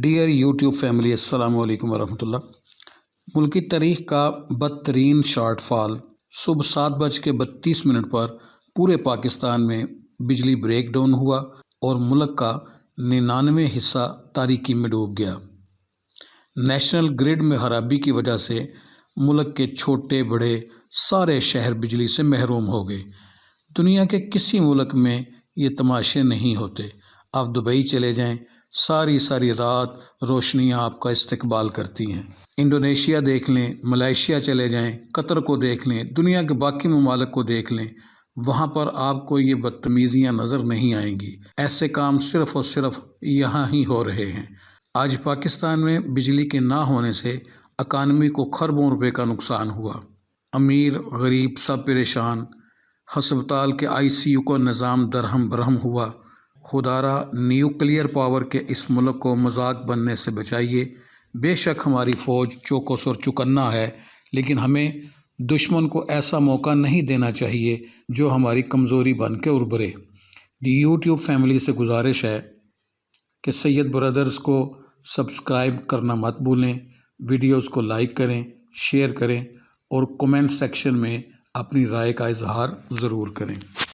Dear YouTube family, السلام علیکم ورحمۃ اللہ۔ ملکی تاریخ کا بدترین شارٹ فال صبح 7:32 پر پورے پاکستان میں بجلی بریک ڈاؤن ہوا اور ملک کا 99% تاریکی میں ڈوب گیا۔ نیشنل گرڈ میں خرابی کی وجہ سے ملک کے چھوٹے بڑے سارے شہر بجلی سے محروم ہو گئے۔ دنیا کے کسی ملک میں یہ تماشے نہیں ہوتے۔ آپ دبئی چلے جائیں، ساری رات روشنیاں آپ کا استقبال کرتی ہیں۔ انڈونیشیا دیکھ لیں، ملائیشیا چلے جائیں، قطر کو دیکھ لیں، دنیا کے باقی ممالک کو دیکھ لیں، وہاں پر آپ کو یہ بدتمیزیاں نظر نہیں آئیں گی۔ ایسے کام صرف اور صرف یہاں ہی ہو رہے ہیں۔ آج پاکستان میں بجلی کے نہ ہونے سے اکانومی کو کھربوں روپے کا نقصان ہوا۔ امیر غریب سب پریشان۔ ہسپتال کے ICU کا نظام درہم برہم ہوا۔ خدارا نیوکلیئر پاور کے اس ملک کو مذاق بننے سے بچائیے۔ بے شک ہماری فوج چوکس اور چکنا ہے، لیکن ہمیں دشمن کو ایسا موقع نہیں دینا چاہیے جو ہماری کمزوری بن کے ابھرے۔ یوٹیوب فیملی سے گزارش ہے کہ سید برادرز کو سبسکرائب کرنا مت بھولیں، ویڈیوز کو لائک کریں، شیئر کریں اور کمنٹ سیکشن میں اپنی رائے کا اظہار ضرور کریں۔